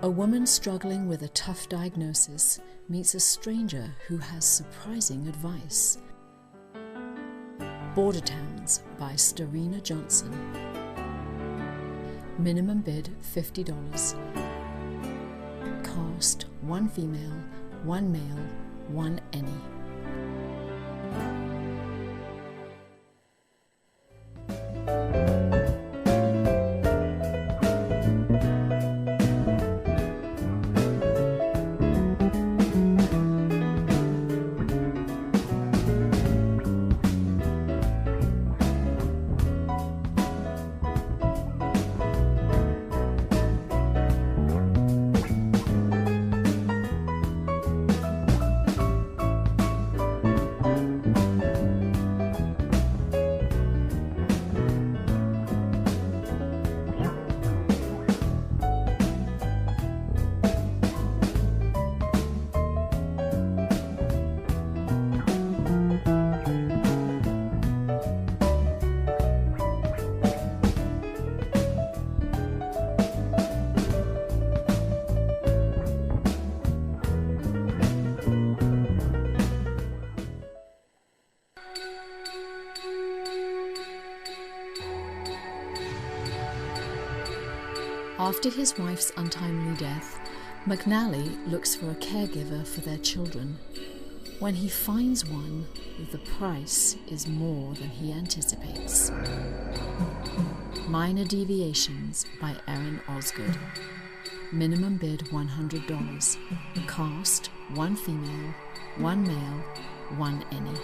A woman struggling with a tough diagnosis meets a stranger who has surprising advice. Border Towns by Starina Johnson. Minimum bid $50. Cast 1 female, 1 male, 1 any. After his wife's untimely death, McNally looks for a caregiver for their children. When he finds one, the price is more than he anticipates. Minor Deviations by Erin Osgood. Minimum bid $100. Cast 1 female, 1 male, 1 any.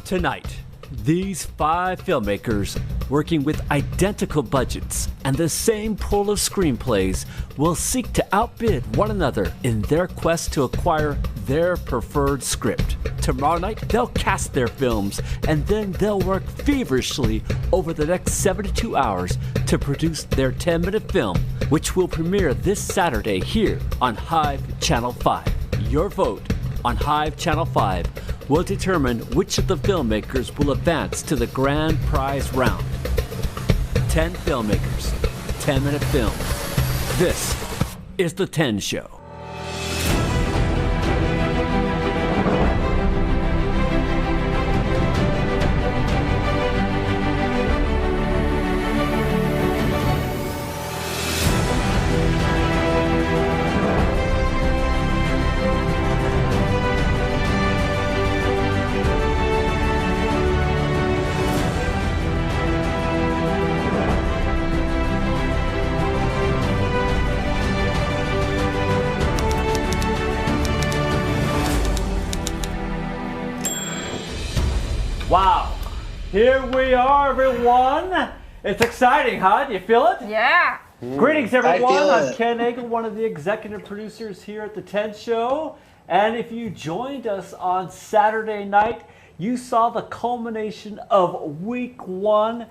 Tonight, These 5 filmmakers, working with identical budgets and the same pool of screenplays, will seek to outbid one another in their quest to acquire their preferred script. Tomorrow night, they'll cast their films, and then they'll work feverishly over the next 72 hours to produce their 10-minute film, which will premiere this Saturday here on Hive Channel 5. Your vote on Hive Channel 5 will determine which of the filmmakers will advance to the grand prize round. 10 filmmakers, 10-minute films. This is The 10 Show. Wow, here we are, everyone. It's exciting, huh? Do you feel it? Yeah. Greetings, everyone. I'm Ken Nagel, one of the executive producers here at The 10 Show. And if you joined us on Saturday night, you saw the culmination of week 1.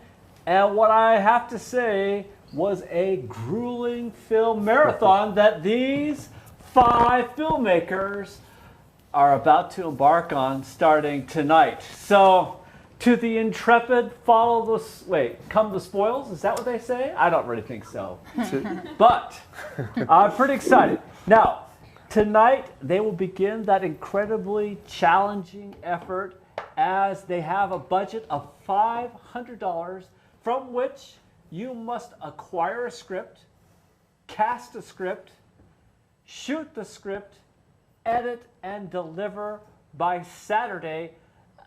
And what I have to say was a grueling film marathon that these 5 filmmakers are about to embark on starting tonight. So, to the intrepid, come the spoils? Is that what they say? I don't really think so. But I'm pretty excited. Now, tonight they will begin that incredibly challenging effort as they have a budget of $500 from which you must acquire a script, cast a script, shoot the script, edit and deliver by Saturday,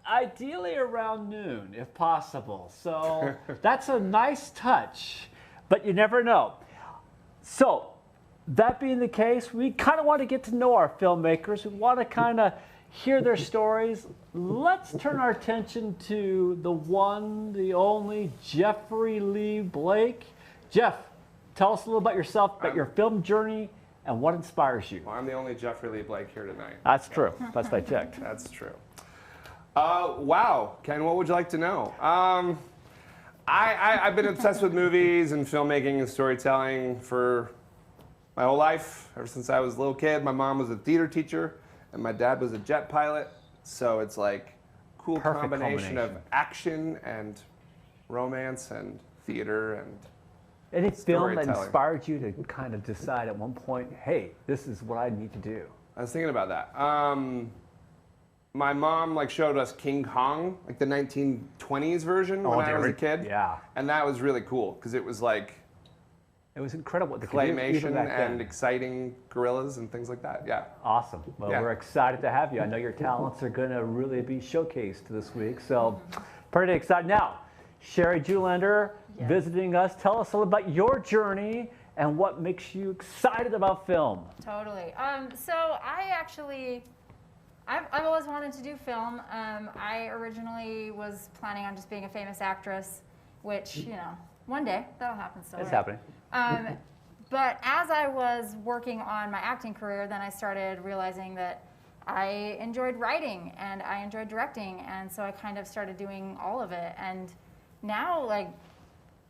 ideally around noon if possible. So that's a nice touch, but you never know. So that being the case, we kind of want to get to know our filmmakers. We want to kind of hear their stories. Let's turn our attention to the one, the only Jeffrey Lee Blake. Jeff, tell us a little about yourself, about your film journey, and what inspires you? Well, I'm the only Jeffrey Lee Blake here tonight. That's true. That's what I checked. That's true. Wow, Ken, what would you like to know? I've been obsessed with movies and filmmaking and storytelling for my whole life. Ever since I was a little kid, my mom was a theater teacher and my dad was a jet pilot. So it's like cool combination of action and romance and theater and any film that inspired you to kind of decide at one point, hey, this is what I need to do? I was thinking about that. My mom showed us King Kong, the 1920s version when I was a kid. Yeah. And that was really cool because it was it was incredible what they could do claymation back then. and exciting gorillas and things like that. Yeah. Awesome. Well, we're excited to have you. I know your talents are going to really be showcased this week. So pretty excited. Now, Sherry Julander, visiting us. Tell us a little about your journey and what makes you excited about film. Totally. So I've always wanted to do film. I originally was planning on just being a famous actress, which, one day that'll happen still. It's happening. But as I was working on my acting career, then I started realizing that I enjoyed writing and I enjoyed directing. And so I kind of started doing all of it. And now, I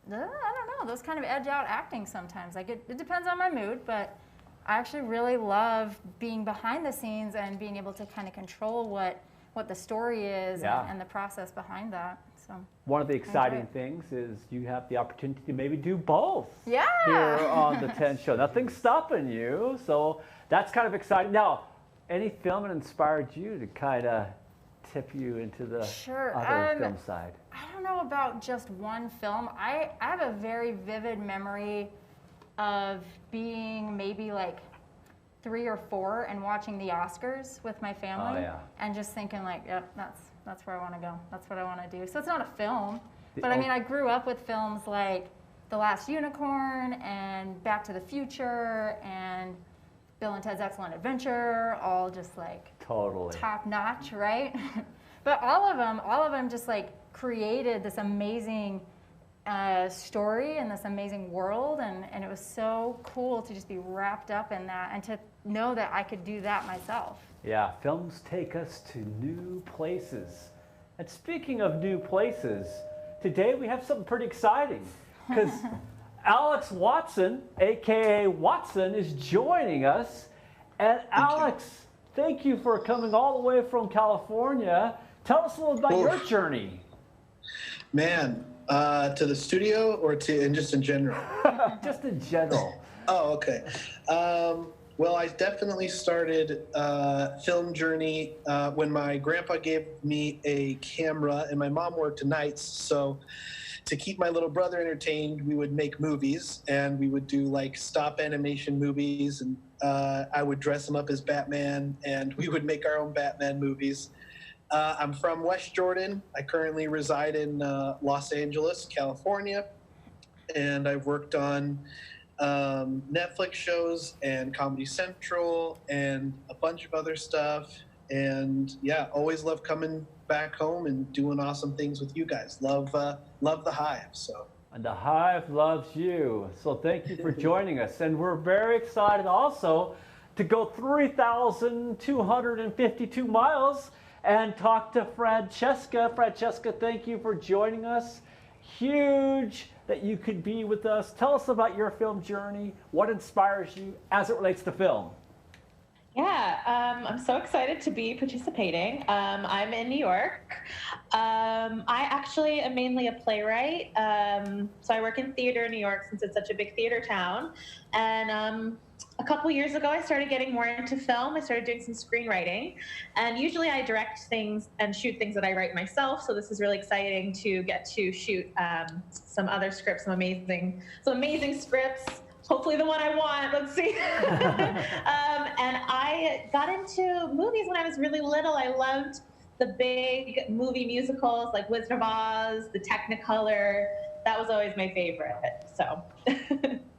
don't know, those kind of edge out acting sometimes. It depends on my mood, but I actually really love being behind the scenes and being able to kind of control what the story is and the process behind that. So one of the exciting things is you have the opportunity to maybe do both here on the 10 Show. Nothing's stopping you, so that's kind of exciting. Now, any film that inspired you to kind of tip you into the other film side? I don't know about just one film. I have a very vivid memory of being maybe 3 or 4 and watching the Oscars with my family and just thinking yep, that's where I want to go. That's what I want to do. So it's not a film, but I grew up with films like The Last Unicorn and Back to the Future and Bill and Ted's Excellent Adventure, all just totally top notch, right? But all of them just created this amazing story and this amazing world, and it was so cool to just be wrapped up in that and to know that I could do that myself. Yeah, films take us to new places. And speaking of new places, today we have something pretty exciting because Alex Watson, aka Watson, is joining us. And Alex, thank you for coming all the way from California. Tell us a little about your journey. Man, to the studio or just in general? Just in general. Oh, okay. Well, I definitely started film journey when my grandpa gave me a camera, and my mom worked nights. So to keep my little brother entertained, we would make movies, and we would do like stop animation movies, and I would dress him up as Batman, and we would make our own Batman movies. I'm from West Jordan. I currently reside in Los Angeles, California, and I've worked on Netflix shows and Comedy Central and a bunch of other stuff. And yeah, always love coming back home and doing awesome things with you guys. Love the Hive. So. And the Hive loves you. So thank you for joining us. And we're very excited also to go 3,252 miles and talk to Francesca. Francesca, thank you for joining us. Huge that you could be with us. Tell us about your film journey. What inspires you as it relates to film? Yeah, I'm so excited to be participating. I'm in New York. I actually am mainly a playwright. So I work in theater in New York since it's such a big theater town. And a couple years ago, I started getting more into film. I started doing some screenwriting. And usually I direct things and shoot things that I write myself. So this is really exciting to get to shoot some other scripts, some amazing scripts. Hopefully the one I want, let's see. And I got into movies when I was really little. I loved the big movie musicals like Wizard of Oz, the Technicolor. That was always my favorite, so.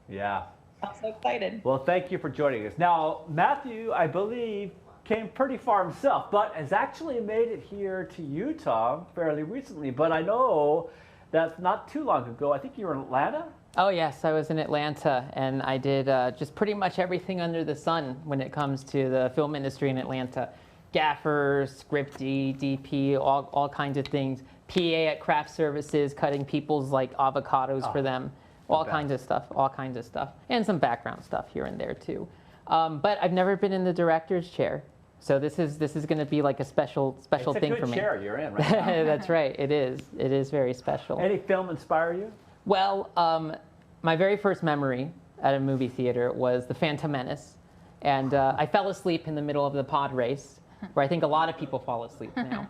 Yeah. I'm so excited. Well, thank you for joining us. Now, Matthew, I believe, came pretty far himself, but has actually made it here to Utah fairly recently. But I know that not too long ago, I think you were in Atlanta? Oh, yes, I was in Atlanta, and I did just pretty much everything under the sun when it comes to the film industry in Atlanta. Gaffers, scripty, DP, all kinds of things. PA at craft services, cutting people's like avocados for them. All kinds of stuff, and some background stuff here and there too. But I've never been in the director's chair, so this is going to be like a special thing for me. It's a good chair you're in right now. That's right. It is. It is very special. Any film inspire you? Well, my very first memory at a movie theater was The Phantom Menace, and I fell asleep in the middle of the pod race, where I think a lot of people fall asleep now.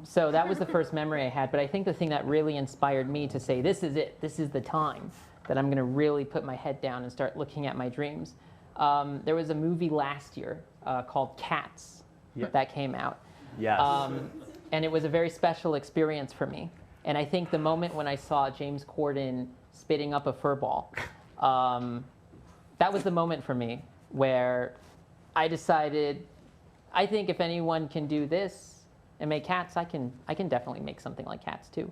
So that was the first memory I had, but I think the thing that really inspired me to say, this is it, this is the time that I'm going to really put my head down and start looking at my dreams. There was a movie last year called Cats that came out. Yes. And it was a very special experience for me. And I think the moment when I saw James Corden spitting up a fur ball, that was the moment for me where I decided, I think if anyone can do this and make Cats, I can definitely make something like Cats too.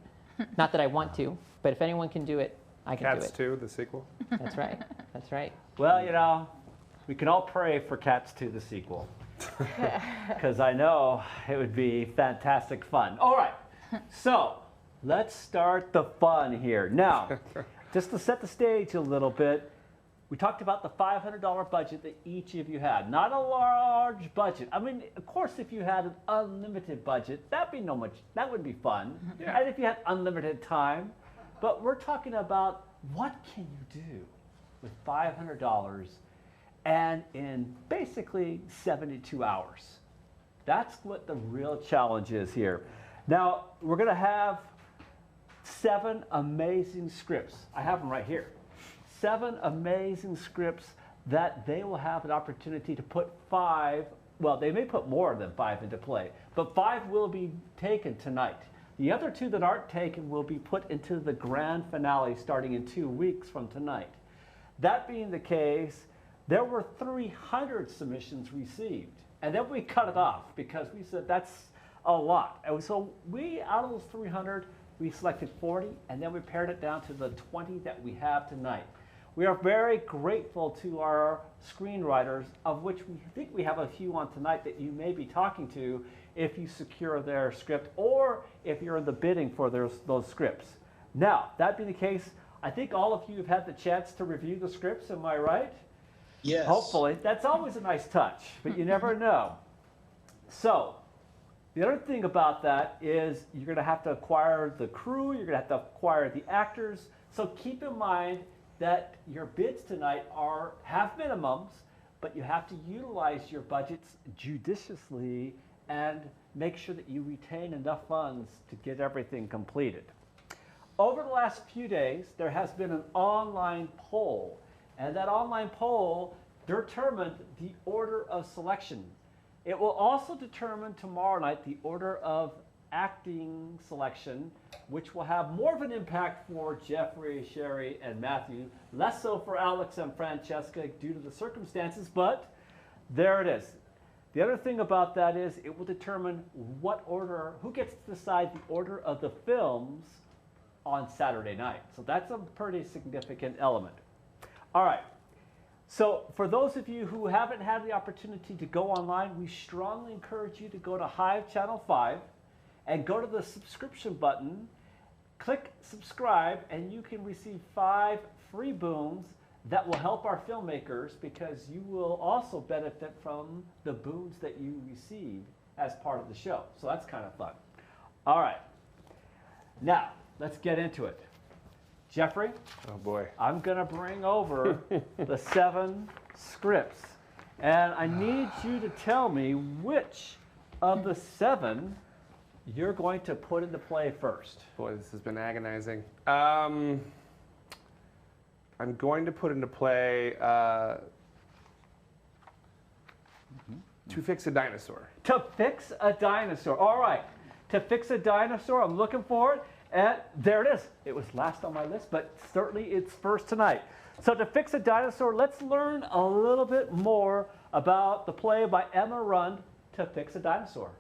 Not that I want to, but if anyone can do it, I can do it. Cats 2, the sequel. That's right. That's right. Well, you know, we can all pray for Cats 2, the sequel, because I know it would be fantastic fun. All right, so let's start the fun here. Now, just to set the stage a little bit, we talked about the $500 budget that each of you had. Not a large budget. I mean, of course, if you had an unlimited budget, that would be fun. Yeah. And if you had unlimited time, but we're talking about what can you do with $500 and in basically 72 hours. That's what the real challenge is here. Now, we're gonna have 7 amazing scripts. I have them right here. 7 amazing scripts that they will have an opportunity to put 5, well, they may put more than 5 into play, but 5 will be taken tonight. The other 2 that aren't taken will be put into the grand finale starting in 2 weeks from tonight. That being the case, there were 300 submissions received, and then we cut it off because we said that's a lot. And so we, out of those 300, we selected 40, and then we pared it down to the 20 that we have tonight. We are very grateful to our screenwriters, of which we think we have a few on tonight that you may be talking to if you secure their script or if you're in the bidding for those scripts. Now, that being the case, I think all of you have had the chance to review the scripts, am I right? Yes. Hopefully. That's always a nice touch, but you never know. So, the other thing about that is you're going to have to acquire the crew, you're going to have to acquire the actors. So keep in mind that your bids tonight have minimums, but you have to utilize your budgets judiciously and make sure that you retain enough funds to get everything completed. Over the last few days, there has been an online poll, and that online poll determined the order of selection. It will also determine tomorrow night the order of acting selection, which will have more of an impact for Jeffrey, Sherry, and Matthew, less so for Alex and Francesca due to the circumstances, but there it is. The other thing about that is it will determine who gets to decide the order of the films on Saturday night. So that's a pretty significant element. All right. So for those of you who haven't had the opportunity to go online, we strongly encourage you to go to Hive Channel 5 and go to the subscription button, click subscribe, and you can receive 5 free boons that will help our filmmakers because you will also benefit from the boons that you receive as part of the show. So that's kind of fun. All right. Now, let's get into it. Jeffrey? Oh boy. I'm going to bring over the 7 scripts. And I need you to tell me which of the 7 you're going to put into play first. Boy, this has been agonizing. I'm going to put into play To Fix a Dinosaur. To Fix a Dinosaur. All right. To Fix a Dinosaur. I'm looking for it. And there it is. It was last on my list, but certainly it's first tonight. So To Fix a Dinosaur, let's learn a little bit more about the play by Emma Rund, To Fix a Dinosaur.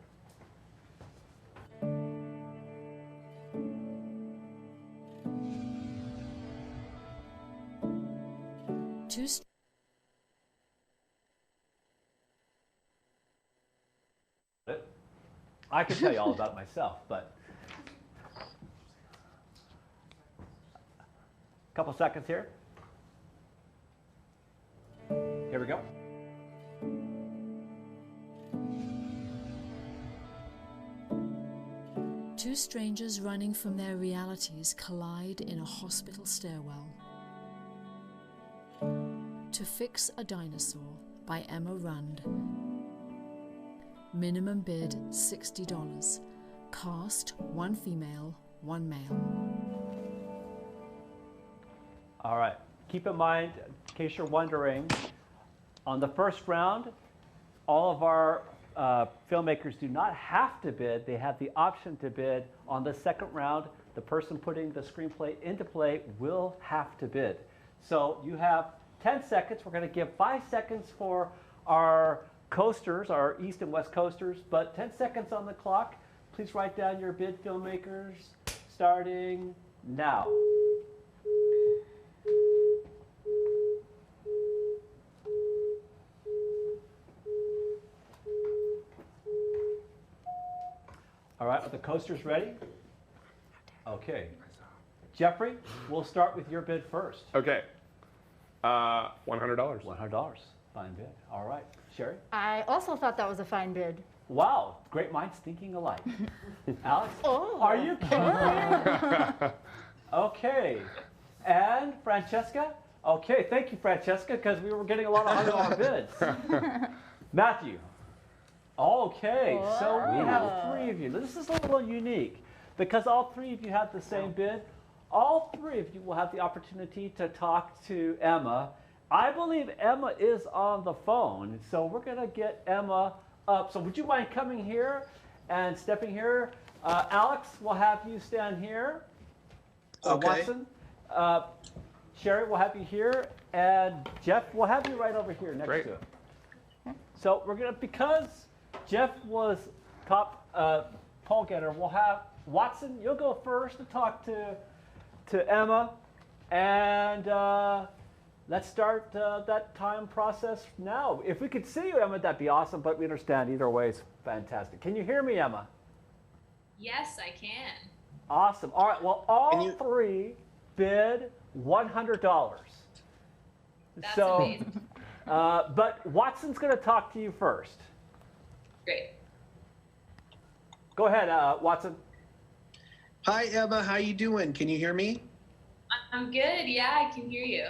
I could tell you all about it myself, but a couple seconds here. Here we go. Two strangers running from their realities collide in a hospital stairwell. To Fix a Dinosaur by Emma Rund. Minimum bid $60. Cast 1 female, 1 male. All right. Keep in mind, in case you're wondering, on the first round, all of our filmmakers do not have to bid. They have the option to bid. On the second round, the person putting the screenplay into play will have to bid. So you have 10 seconds. We're going to give 5 seconds for our coasters, our East and West coasters, but 10 seconds on the clock. Please write down your bid, filmmakers, starting now. All right, are the coasters ready? Okay. Jeffrey, we'll start with your bid first. Okay. $100. $100. Fine bid. All right. Sherry? I also thought that was a fine bid. Wow. Great minds thinking alike. Alex? Oh. Are you kidding me? Okay. And Francesca? Okay. Thank you, Francesca, because we were getting a lot of $100 bids. Matthew? Okay. So we have 3 of you. This is a little unique because all 3 of you have the same bid. All 3 of you will have the opportunity to talk to Emma. I believe Emma is on the phone, so we're going to get Emma up. So would you mind coming here and stepping here? Alex, we'll have you stand here. Okay. Watson, Sherry, we'll have you here. And Jeff, we'll have you right over here next to him. So we're going to, because Jeff was top poll getter. We'll have Watson. You'll go first to talk to Emma, and let's start that time process now. If we could see you, Emma, that'd be awesome. But we understand either way is fantastic. Can you hear me, Emma? Yes, I can. Awesome. All right. Well, all three bid $100. That's so, amazing. But Watson's going to talk to you first. Great. Go ahead, Watson. Hi, Emma. How you doing? Can you hear me? I'm good. Yeah, I can hear you.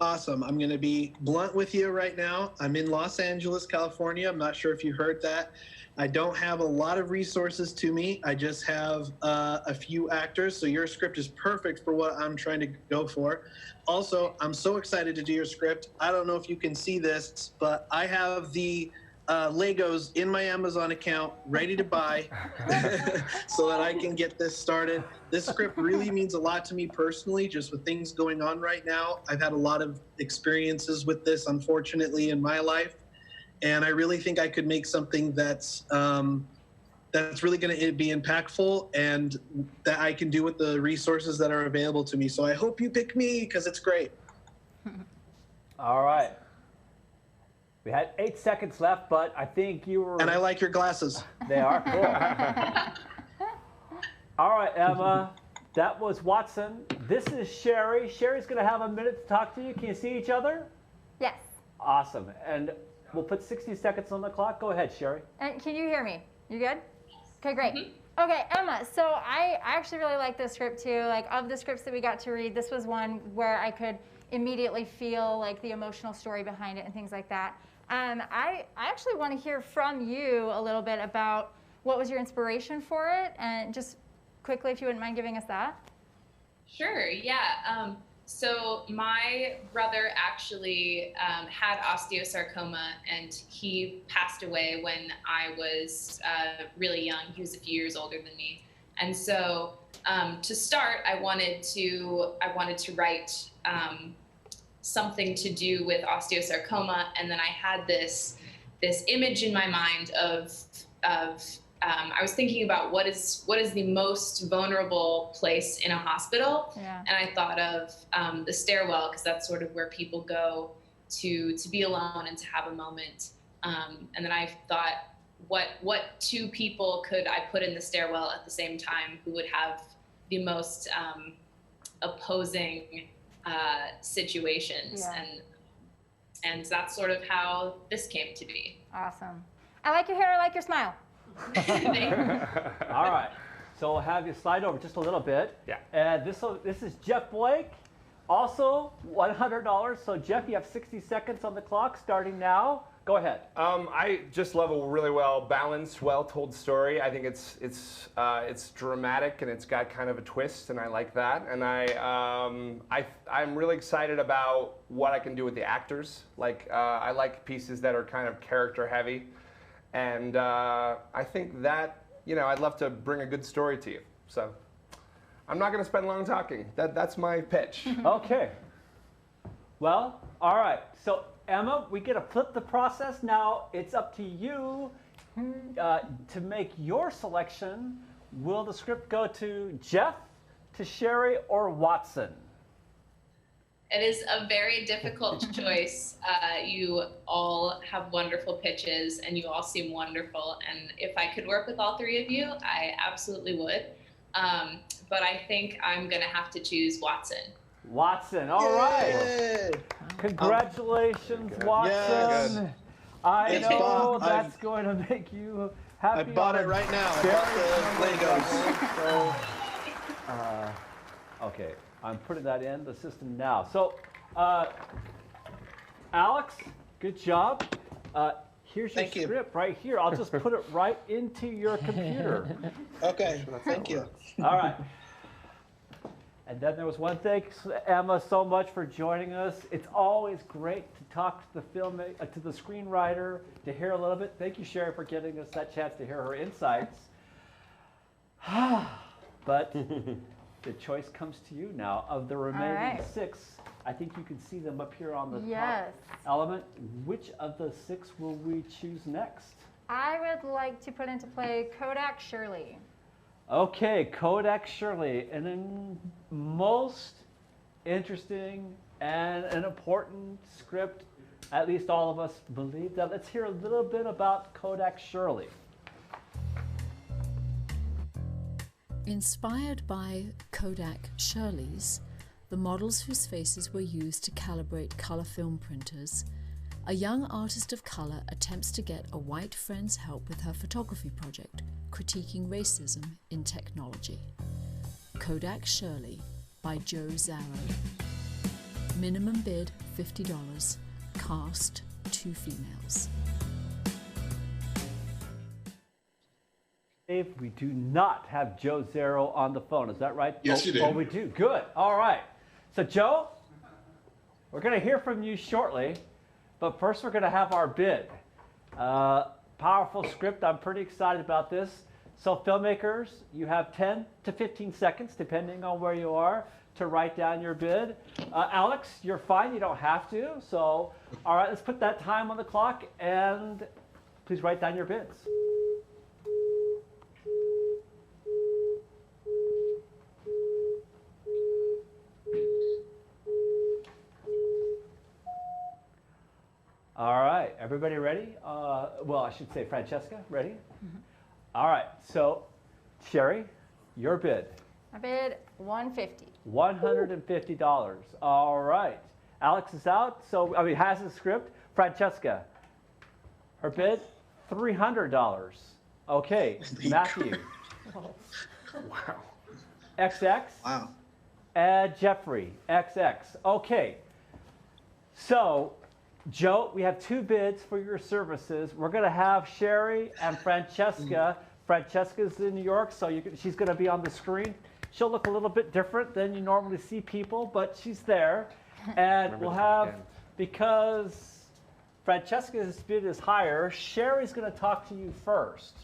Awesome. I'm going to be blunt with you right now. I'm in Los Angeles, California. I'm not sure if you heard that. I don't have a lot of resources to me. I just have a few actors. So your script is perfect for what I'm trying to go for. Also, I'm so excited to do your script. I don't know if you can see this, but I have the Legos in my Amazon account ready to buy so that I can get this started. This script really means a lot to me personally, just with things going on right now. I've had a lot of experiences with this, unfortunately, in my life. And I really think I could make something that's really going to be impactful and that I can do with the resources that are available to me. So I hope you pick me because it's great. All right. We had 8 seconds left, but I think you were... And I like your glasses. They are cool. All right, Emma. That was Watson. This is Sherry. Sherry's going to have a minute to talk to you. Can you see each other? Yes. Awesome. And we'll put 60 seconds on the clock. Go ahead, Sherry. And can you hear me? You good? Okay, great. Okay, Emma, so I actually really like this script too. Like, of the scripts that we got to read, this was one where I could immediately feel like the emotional story behind it and things like that. I actually want to hear from you a little bit about what was your inspiration for it, and just quickly, if you wouldn't mind giving us that. Sure, yeah. So my brother actually had osteosarcoma, and he passed away when I was really young. He was a few years older than me. And so to start, I wanted to write something to do with osteosarcoma, and then I had this image in my mind of I was thinking about what is the most vulnerable place in a hospital, and I thought of the stairwell, because that's sort of where people go to be alone and to have a moment. And then I thought, what two people could I put in the stairwell at the same time who would have the most opposing situations, and that's sort of how this came to be. Awesome. I like your hair. I like your smile. All right. So we'll have you slide over just a little bit. Yeah. And this is Jeff Blake. Also $100. So Jeff, you have 60 seconds on the clock starting now. Go ahead. I just love a really well balanced, well told story. I think it's dramatic and it's got kind of a twist, and I like that. And I'm really excited about what I can do with the actors. Like I like pieces that are kind of character heavy, and I think that I'd love to bring a good story to you. So I'm not going to spend long talking. That's my pitch. Okay. Well, all right. So Emma, we get to flip the process now. It's up to you to make your selection. Will the script go to Jeff, to Sherry, or Watson? It is a very difficult choice. You all have wonderful pitches, and you all seem wonderful. And if I could work with all three of you, I absolutely would. But I think I'm going to have to choose Watson. Watson, all right. Congratulations, Watson. I know that's going to make you happy. I bought it right now. I bought the Legos. Okay, I'm putting that in the system now. So, Alex, good job. Here's your script right here. I'll just put it right into your computer. Okay, thank you. All right. And then there was one thing, Emma, so much for joining us. It's always great to talk to the screenwriter, to hear a little bit. Thank you, Sherry, for giving us that chance to hear her insights. But the choice comes to you now. Of the remaining 6, I think you can see them up here on the top element. Which of the 6 will we choose next? I would like to put into play Kodak Shirley. Okay, Kodak Shirley, and then most interesting and an important script, at least all of us believe that. Let's hear a little bit about Kodak Shirley. Inspired by Kodak Shirley's, the models whose faces were used to calibrate color film printers, a young artist of color attempts to get a white friend's help with her photography project, critiquing racism in technology. Kodak Shirley by Joe Zarrow. Minimum bid $50. Cast 2 females. Dave, we do not have Joe Zarrow on the phone. Is that right? Yes, you do. Oh, we do. Good. All right. So, Joe, we're going to hear from you shortly, but first we're going to have our bid. Powerful script. I'm pretty excited about this. So, filmmakers, you have 10 to 15 seconds, depending on where you are, to write down your bid. Alex, you're fine. You don't have to. So, all right, let's put that time on the clock, and please write down your bids. All right, everybody ready? Well, I should say Francesca, ready? Mm-hmm. All right, so Sherry, your bid. I bid $150. $150. All right. Alex is out, so has a script. Francesca, her bid, $300. Okay, Matthew. Wow. XX. Wow. And Jeffrey, XX. Okay, so Joe, we have 2 bids for your services. We're going to have Sherry and Francesca. Francesca's in New York, so she's going to be on the screen. She'll look a little bit different than you normally see people, but she's there. And we'll have, because Francesca's bid is higher, Sherry's going to talk to you first,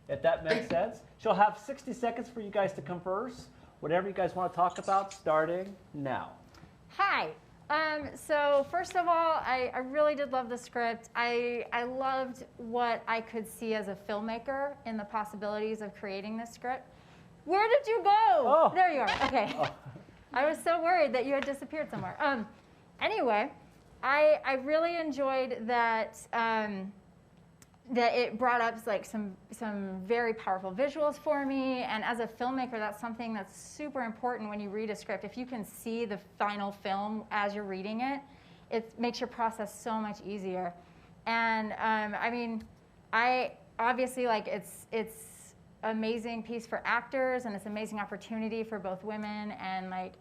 if that makes sense. She'll have 60 seconds for you guys to converse, whatever you guys want to talk about, starting now. Hi. So first of all, I really did love the script. I loved what I could see as a filmmaker in the possibilities of creating this script. Where did you go? Oh. There you are. Okay. Oh. I was so worried that you had disappeared somewhere. Anyway, I really enjoyed that that it brought up like some very powerful visuals for me. And as a filmmaker, that's something that's super important when you read a script. If you can see the final film as you're reading it, it makes your process so much easier. And I obviously like it's amazing piece for actors, and it's an amazing opportunity for both women and like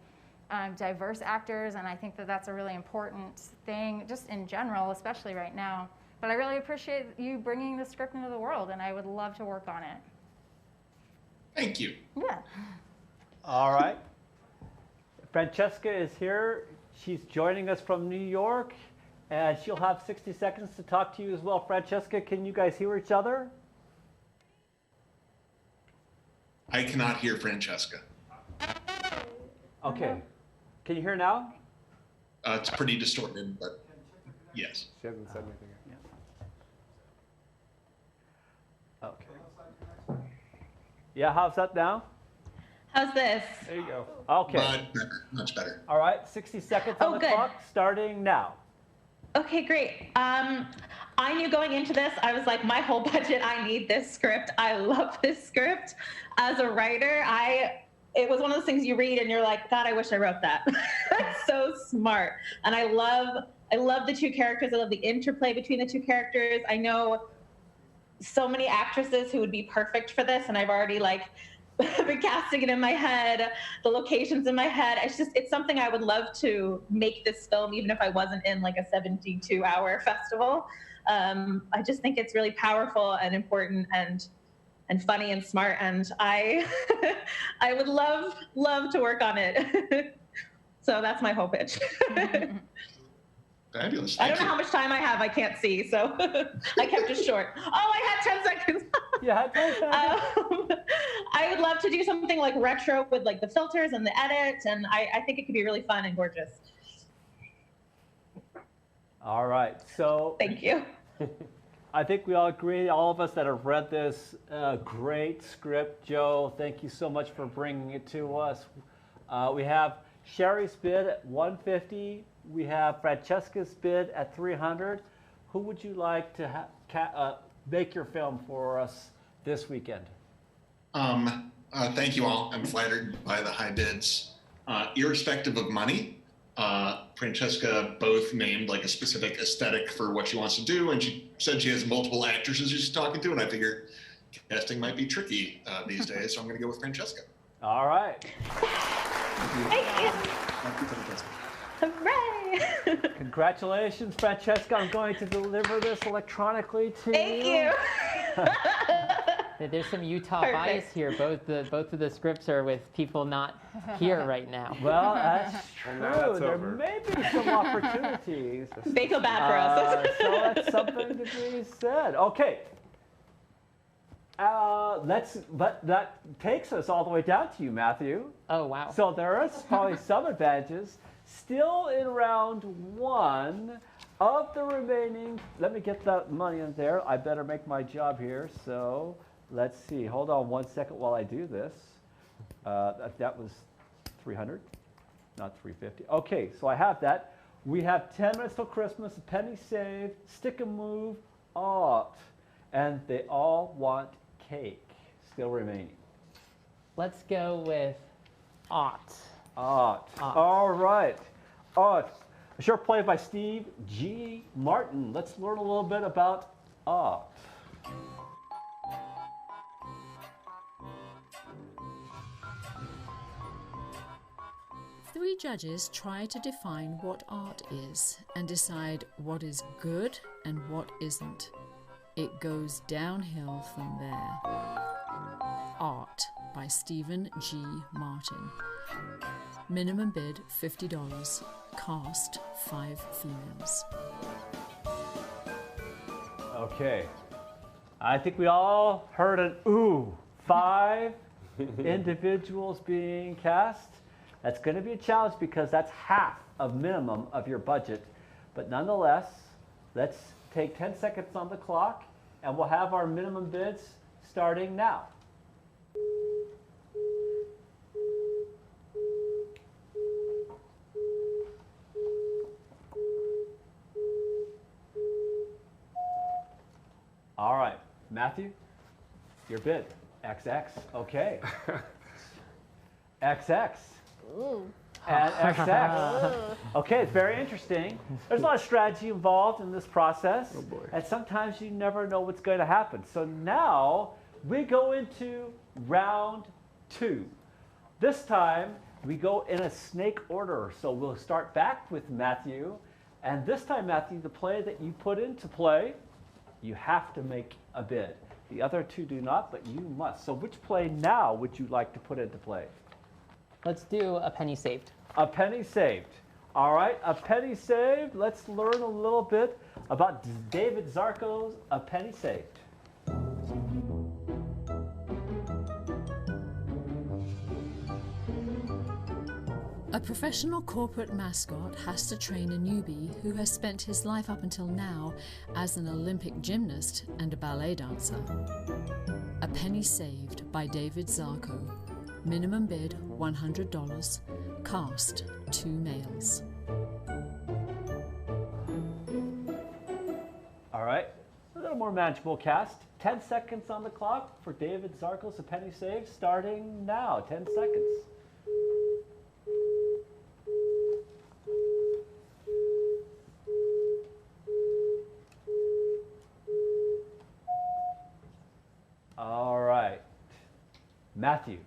diverse actors. And I think that that's a really important thing, just in general, especially right now. But I really appreciate you bringing the script into the world, and I would love to work on it. Thank you. Yeah. All right. Francesca is here. She's joining us from New York, and she'll have 60 seconds to talk to you as well. Francesca, can you guys hear each other? I cannot hear Francesca. Okay. Can you hear now? It's pretty distorted, but yes. She hasn't said anything. Okay. Yeah, how's that now? How's this? There you go. Okay. Much better. All right, 60 seconds on the clock, starting now. Okay, great. I knew going into this, I was like, my whole budget, I need this script. I love this script. As a writer, it was one of those things you read and you're like, God, I wish I wrote that. That's so smart. And I love the 2 characters. I love the interplay between the 2 characters. I know so many actresses who would be perfect for this, and I've already like been casting it in my head, the locations in my head. It's something I would love to make this film, even if I wasn't in like a 72-hour festival. I just think it's really powerful and important and funny and smart, and I would love to work on it. So that's my whole pitch. Fabulous. I don't know how much time I have. I can't see, so I kept it short. Oh, I had 10 seconds. Yeah, 10 seconds. I would love to do something like retro with like the filters and the edit, and I think it could be really fun and gorgeous. All right, so. Thank you. I think we all agree, all of us that have read this great script. Joe, thank you so much for bringing it to us. We have Sherry's bid at $150. We have Francesca's bid at $300. Who would you like to make your film for us this weekend? Thank you all. I'm flattered by the high bids. Irrespective of money, Francesca both named like a specific aesthetic for what she wants to do, and she said she has multiple actresses she's talking to, and I figure casting might be tricky these days, so I'm going to go with Francesca. All right. Thank you. Hooray! Congratulations, Francesca. I'm going to deliver this electronically to Thank you. There's some Utah Perfect. bias here. Both of the scripts are with people not here right now. Well, that's And now true. that's There over. may be some opportunities. They feel bad for us. So that's something to be said. Okay. But that takes us all the way down to you, Matthew. Oh, wow. So there is probably some advantages. Still in round one of the remaining, let me get that money in there. I better make my job here. So let's see. Hold on 1 second while I do this. That was 300, not 350. Okay, so I have that. We have 10 minutes till Christmas, a penny saved, stick and move, art. And they all want cake, still remaining. Let's go with Ought. Art. All right. Art. A short play by Steve G. Martin. Let's learn a little bit about art. Three judges try to define what art is and decide what is good and what isn't. It goes downhill from there. Art by Stephen G. Martin. Minimum bid $50. Cast 5 females. Okay. I think we all heard an ooh. 5 individuals being cast. That's going to be a challenge because that's half of minimum of your budget. But nonetheless, let's take 10 seconds on the clock and we'll have our minimum bids starting now. All right, Matthew, your bid, XX, okay. XX. Ooh. And XX. Okay, it's very interesting. There's a lot of strategy involved in this process. Oh boy. And sometimes you never know what's going to happen. So now we go into round 2. This time we go in a snake order. So we'll start back with Matthew. And this time, Matthew, the play that you put into play, you have to make a bid. The other two do not, but you must. So which play now would you like to put into play? Let's do A Penny Saved. A penny saved. All right, a penny saved. Let's learn a little bit about David Zarco's A Penny Saved. A professional corporate mascot has to train a newbie who has spent his life up until now as an Olympic gymnast and a ballet dancer. A Penny Saved by David Zarco. Minimum bid $100. Cast 2 males. All right, a little more manageable cast. 10 seconds on the clock for David Zarco's A Penny Saved, starting now. 10 seconds. All right, Matthew.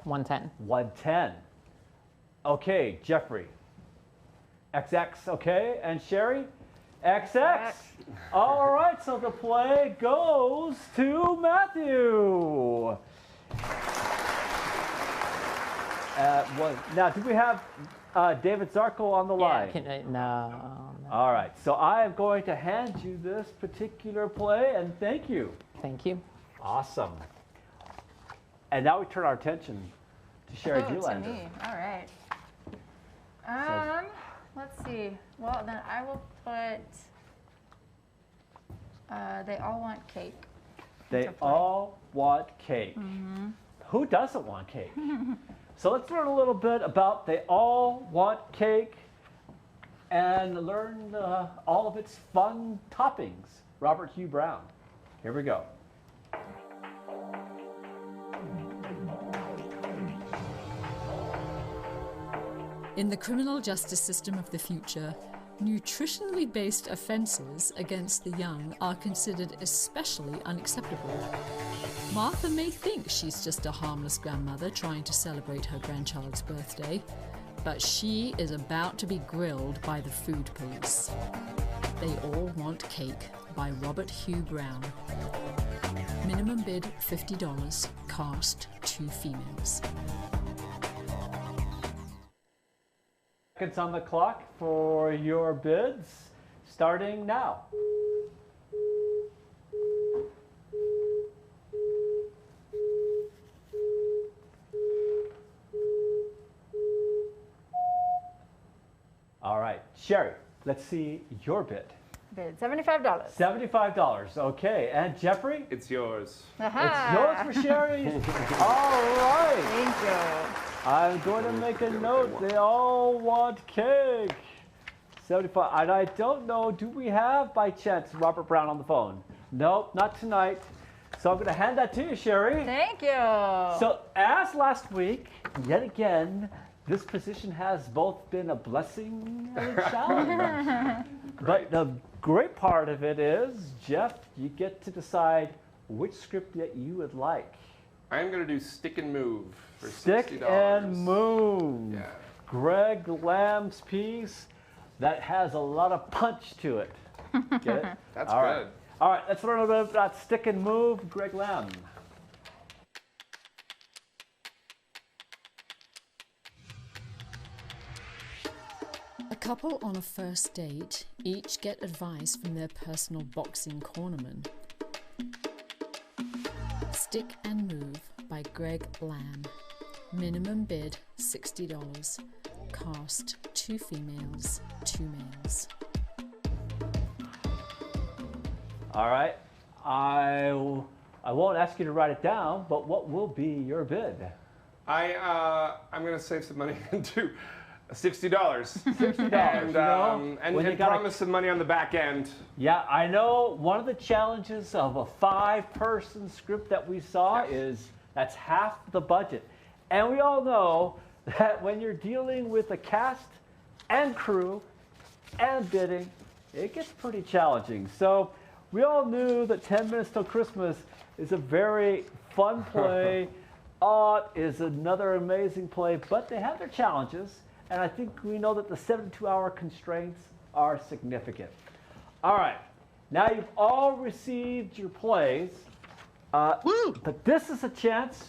110. 110. Okay, Jeffrey. XX, okay, and Sherry? XX. All right, so the play goes to Matthew. Now, do we have David Zarco on the line? No. All right, so I am going to hand you this particular play, and thank you. Thank you. Awesome. And now we turn our attention to Sherry To Gelander. me. All right. Let's see. Well, then I will put They all want cake. They all want cake. Who doesn't want cake? So let's learn a little bit about They All Want Cake and learn all of its fun toppings. Robert Hugh Brown. Here we go. In the criminal justice system of the future, nutritionally based offences against the young are considered especially unacceptable. Martha may think she's just a harmless grandmother trying to celebrate her grandchild's birthday, but she is about to be grilled by the food police. They All Want Cake by Robert Hugh Brown. Minimum bid $50, cast 2 females. Seconds on the clock for your bids, starting now. All right, Sherry, let's see your bid. Bid $75. $75, okay. And Jeffrey? It's yours. It's yours for Sherry. All right. Thank you. I'm going to make a note. They all want cake. 75. And I don't know, do we have by chance Robert Brown on the phone? Nope, not tonight. So I'm going to hand that to you, Sherry. Thank you. So as last week, yet again, this position has both been a blessing and a challenge. But the great part of it is, Jeff, you get to decide which script that you would like. I'm going to do Stick and Move for Stick $60. and Move. Yeah. Greg Lamb's piece that has a lot of punch to it. Get it? That's All good. right. All right, let's learn a little bit about Stick and Move. Greg Lamb. A couple on a first date each get advice from their personal boxing cornerman. Stick and Move by Greg Lamb. Minimum bid $60. Cast 2 females, 2 males. All right. I won't ask you to write it down, but what will be your bid? I'm going to save some money and do $60. $60, and promise some money on the back end. Yeah, I know one of the challenges of a 5-person script that we saw is that's half the budget. And we all know that when you're dealing with a cast and crew and bidding, it gets pretty challenging. So we all knew that 10 Minutes Till Christmas is a very fun play. It is another amazing play, but they have their challenges. And I think we know that the 72-hour constraints are significant. All right, now you've all received your plays, but this is a chance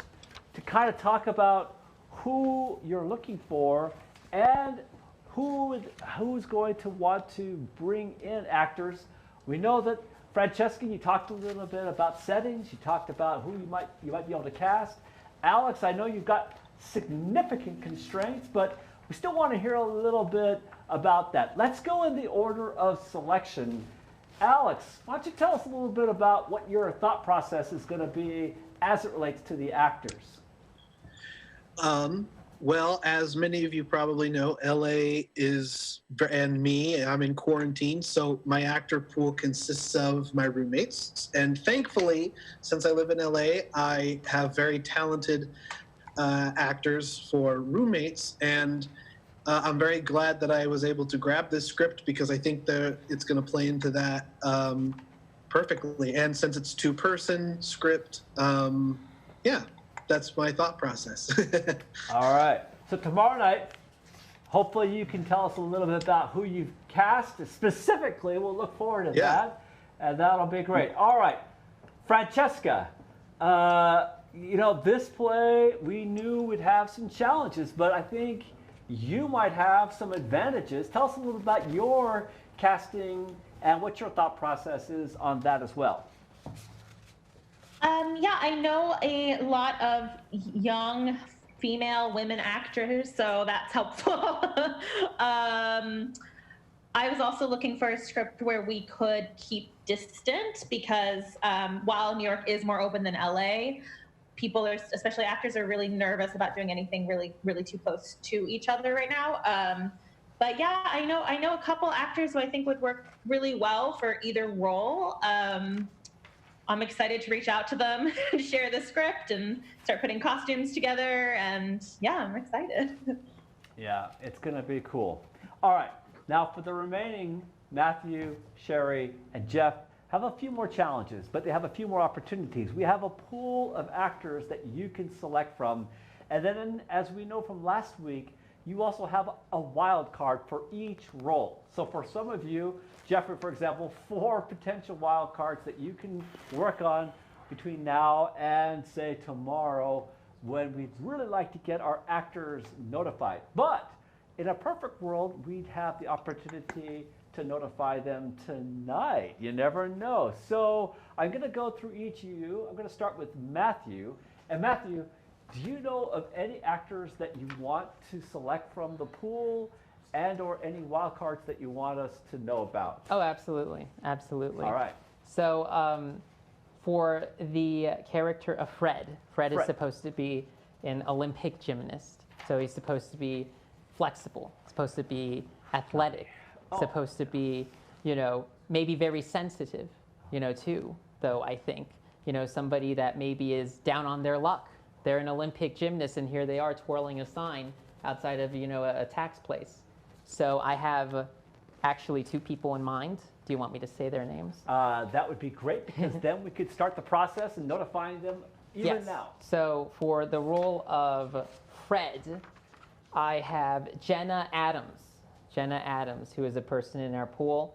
to kind of talk about who you're looking for and who's going to want to bring in actors. We know that Francesca, you talked a little bit about settings. You talked about who you might be able to cast. Alex, I know you've got significant constraints, but we still want to hear a little bit about that. Let's go in the order of selection. Alex, why don't you tell us a little bit about what your thought process is going to be as it relates to the actors? Well, as many of you probably know, LA is, and me, I'm in quarantine, so my actor pool consists of my roommates. And thankfully, since I live in LA, I have very talented actors for roommates. And I'm very glad that I was able to grab this script because I think that it's going to play into that perfectly. And since it's 2-person script, yeah. That's my thought process. All right. So tomorrow night, hopefully you can tell us a little bit about who you've cast. Specifically, we'll look forward to that. And that'll be great. All right. Francesca, you know, this play, we knew would have some challenges, but I think you might have some advantages. Tell us a little about your casting and what your thought process is on that as well. Yeah, I know a lot of young female women actors, so that's helpful. I was also looking for a script where we could keep distant because while New York is more open than LA, people are, especially actors, are really nervous about doing anything really too close to each other right now. But yeah, I know a couple actors who I think would work really well for either role. I'm excited to reach out to them and share the script and start putting costumes together. And yeah, I'm excited. Yeah, it's going to be cool. All right, now for the remaining, Matthew, Sherry, and Jeff have a few more challenges, but they have a few more opportunities. We have a pool of actors that you can select from. And then, as we know from last week, you also have a wild card for each role. So for some of you, Jeffrey, for example, 4 potential wild cards that you can work on between now and, say, tomorrow, when we'd really like to get our actors notified. But in a perfect world, we'd have the opportunity to notify them tonight. You never know. So I'm going to go through each of you. I'm going to start with Matthew. And Matthew, do you know of any actors that you want to select from the pool, and or any wild cards that you want us to know about? Oh, absolutely. Absolutely. All right. So for the character of Fred is supposed to be an Olympic gymnast. So he's supposed to be flexible, supposed to be athletic, supposed to be, maybe very sensitive, too, though, I think. Somebody that maybe is down on their luck. They're an Olympic gymnast, and here they are twirling a sign outside of, a tax place. So I have actually 2 people in mind. Do you want me to say their names? That would be great, because then we could start the process and notifying them even now. So for the role of Fred, I have Jenna Adams. Jenna Adams, who is a person in our pool.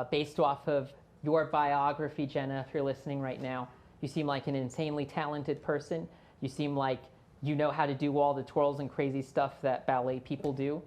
Based off of your biography, Jenna, if you're listening right now, you seem like an insanely talented person. You seem like you know how to do all the twirls and crazy stuff that ballet people do.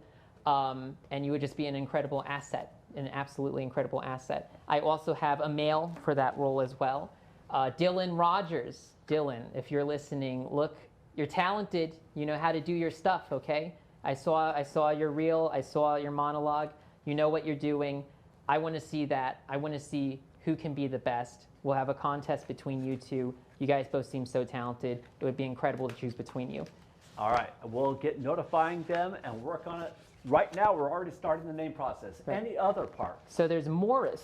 And you would just be an incredible asset, an absolutely incredible asset. I also have a male for that role as well. Dylan Rogers. Dylan, if you're listening, look, you're talented. You know how to do your stuff, okay? I saw your reel. I saw your monologue. You know what you're doing. I want to see that. I want to see who can be the best. We'll have a contest between you 2. You guys both seem so talented. It would be incredible to choose between you. All right. We'll get notifying them and work on it. Right now, we're already starting the name process. Right. Any other part? So there's Morris.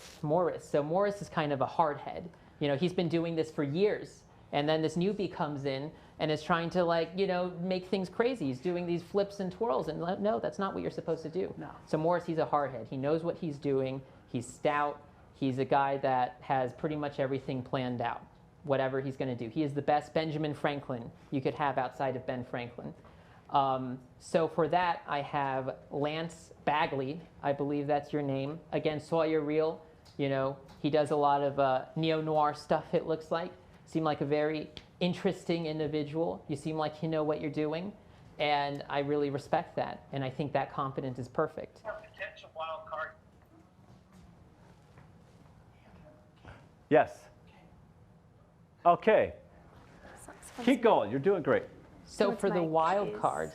So Morris is kind of a hardhead. He's been doing this for years. And then this newbie comes in and is trying to, make things crazy. He's doing these flips and twirls. And no, that's not what you're supposed to do. No. So Morris, he's a hardhead. He knows what he's doing. He's stout. He's a guy that has pretty much everything planned out, whatever he's going to do. He is the best Benjamin Franklin you could have outside of Ben Franklin. So for that, I have Lance Bagley. I believe that's your name. Again, saw your reel. He does a lot of neo-noir stuff, it looks like. Seem like a very interesting individual. You seem like you know what you're doing. And I really respect that. And I think that confidence is perfect. Potential wild card. Yes. Okay. Keep going. You're doing great. So for the wild card,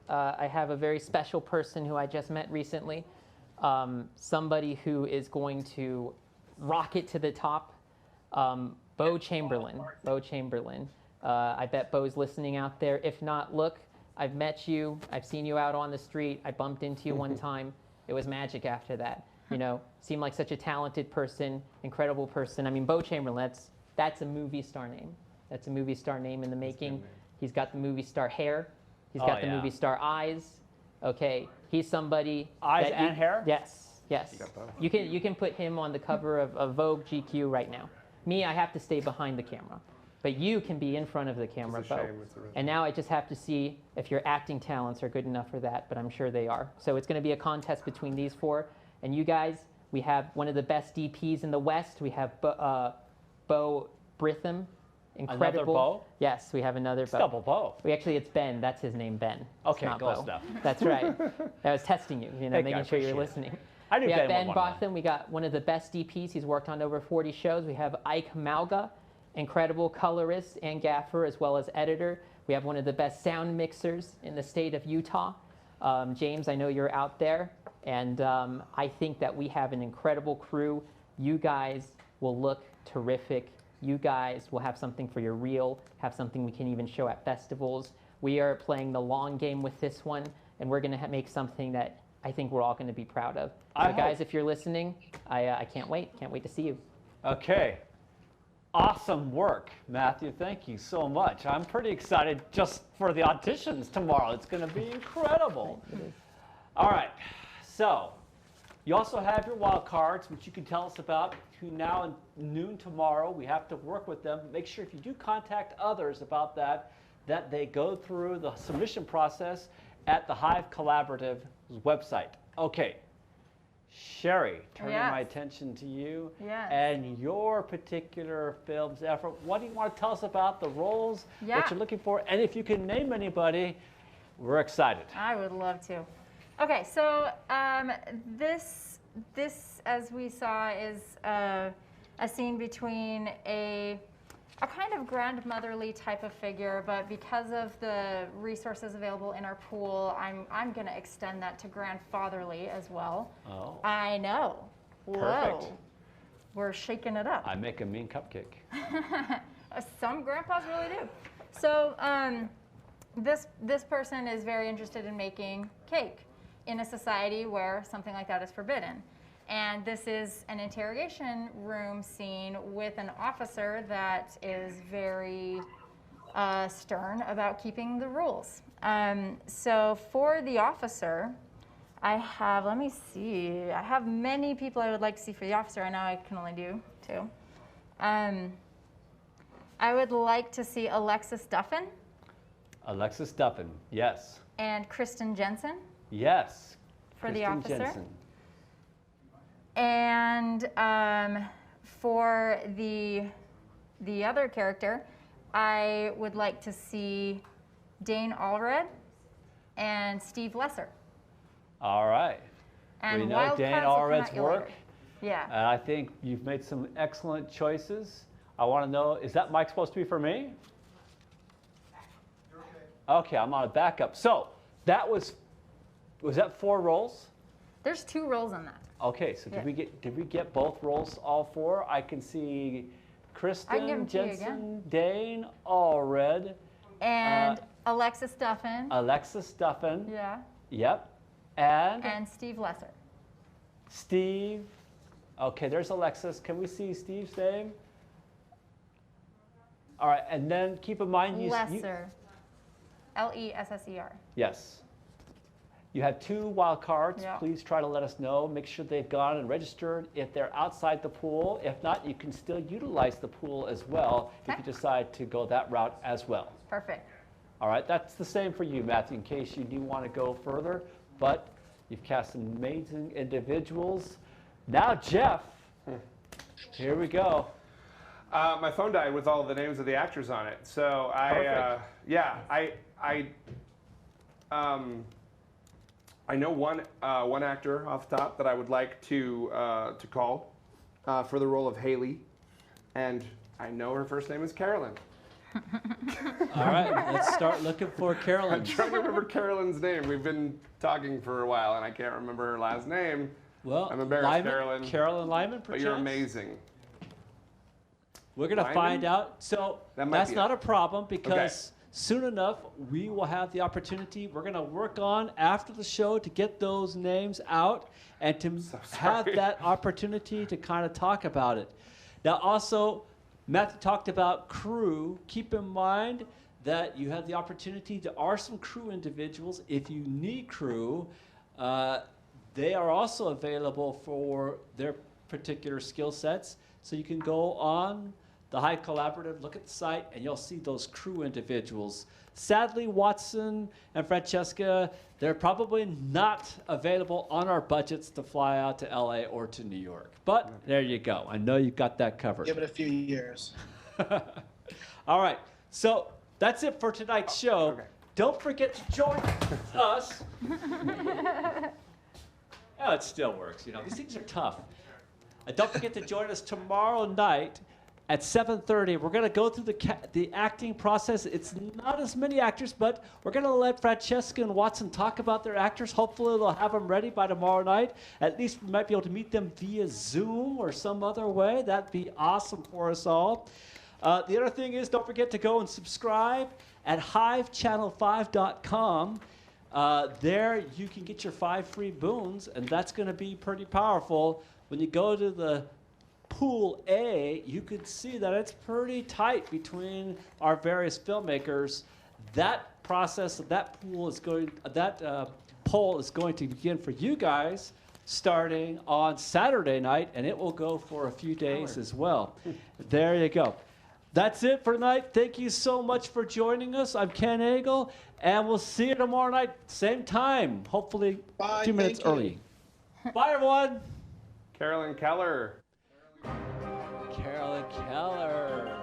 I have a very special person who I just met recently. Somebody who is going to rocket to the top. Bo Chamberlain. I bet Bo's listening out there. If not, look, I've met you. I've seen you out on the street. I bumped into you one time. It was magic after that. Seemed like such a talented person, incredible person. I mean, Bo Chamberlain, that's a movie star name. That's a movie star name in the making. He's got the movie star hair. He's got the movie star eyes. Okay, he's somebody. Eyes and hair? Yes. You can put him on the cover of Vogue GQ right now. Me, I have to stay behind the camera. But you can be in front of the camera, Bo. And now I just have to see if your acting talents are good enough for that, but I'm sure they are. So it's going to be a contest between these 4. And you guys, we have one of the best DPs in the West. We have Bo Britham. Incredible. Another Bo? Yes, we have another Bo. Double Bo. It's Ben. That's his name, Ben. Okay, not close Bo. enough. That's right. I was testing you, making sure you're appreciate listening. I knew We have Ben Ben would want Botham. We got one of the best DPs. He's worked on over 40 shows. We have Ike Malga, incredible colorist and gaffer as well as editor. We have one of the best sound mixers in the state of Utah. James, I know you're out there, and I think that we have an incredible crew. You guys will look terrific. You guys will have something for your reel, have something we can even show at festivals. We are playing the long game with this one, and we're going to make something that I think we're all going to be proud of. So guys, if you're listening, I can't wait. Can't wait to see you. Okay. Awesome work, Matthew. Thank you so much. I'm pretty excited just for the auditions tomorrow. It's going to be incredible. All right. So you also have your wild cards, which you can tell us about between now and noon tomorrow. We have to work with them. Make sure if you do contact others about that they go through the submission process at the Hive Collaborative website. Okay. Sherry, turning my attention to you and your particular film's effort. What do you want to tell us about the roles, what you're looking for, and if you can name anybody, we're excited. I would love to. Okay, so this, as we saw, is a scene between a kind of grandmotherly type of figure, but because of the resources available in our pool, I'm going to extend that to grandfatherly as well. Oh. I know. Perfect. Whoa. We're shaking it up. I make a mean cupcake. Some grandpas really do. So this person is very interested in making cake in a society where something like that is forbidden. And this is an interrogation room scene with an officer that is very stern about keeping the rules. So for the officer, I have, let me see, I have many people I would like to see for the officer. I know I can only do two. I would like to see Alexis Duffin. Alexis Duffin, yes. And Kristen Jensen. Yes. For Kristen the officer. Jensen. And for the other character, I would like to see Dane Allred and Steve Lesser. All right. And we know Wild Dane Cards will come Allred's at you work. later. Yeah. And I think you've made some excellent choices. I want to know, is that mic supposed to be for me? Okay, I'm on a backup. So that was that 4 roles? There's 2 roles on that. Okay, so did we get both roles, all 4? I can see Kristen Jensen, Dane Allred, and Alexis Duffin. Alexis Duffin. Yeah. Yep. And Steve Lesser. Steve. Okay, there's Alexis. Can we see Steve's name? All right, and then keep in mind Lesser. Lesser. Yes. You have 2 wild cards. Yeah. Please try to let us know. Make sure they've gone and registered if they're outside the pool. If not, you can still utilize the pool as well if you decide to go that route as well. Perfect. All right, that's the same for you, Matthew, in case you do want to go further. But you've cast some amazing individuals. Now, Jeff, here we go. My phone died with all the names of the actors on it. So I know one actor off the top that I would like to call for the role of Haley, and I know her first name is Carolyn. All right, let's start looking for Carolyn. I'm trying to remember Carolyn's name. We've been talking for a while, and I can't remember her last name. Well, I'm embarrassed, Carolyn. Carolyn Lyman, but you're amazing. We're going to find out. So that's not a problem because soon enough we will have the opportunity. We're going to work on after the show to get those names out and to have that opportunity to kind of talk about it. Now also, Matthew talked about crew. Keep in mind that you have the opportunity. There are some crew individuals. If you need crew, they are also available for their particular skill sets. So you can go on the Hive Collaborative, look at the site, and you'll see those crew individuals. Sadly, Watson and Francesca, they're probably not available on our budgets to fly out to LA or to New York. But there you go. I know you've got that covered. Give it a few years. All right. So that's it for tonight's show. Okay. Don't forget to join us. Oh, it still works. You know, these things are tough. And don't forget to join us tomorrow night at 7:30. We're going to go through the acting process. It's not as many actors, but we're going to let Francesca and Watson talk about their actors. Hopefully they'll have them ready by tomorrow night. At least we might be able to meet them via Zoom or some other way. That'd be awesome for us all. The other thing is, don't forget to go and subscribe at hivechannel5.com. There you can get your 5 free boons, and that's going to be pretty powerful. When you go to the Pool A, you can see that it's pretty tight between our various filmmakers. That process, that pool is going, poll is going to begin for you guys starting on Saturday night, and it will go for a few days as well. There you go. That's it for tonight. Thank you so much for joining us. I'm Ken Agel, and we'll see you tomorrow night, same time, hopefully Bye, 2 minutes thank you. early. Bye, everyone. Carolyn Keller. Carolyn Keller.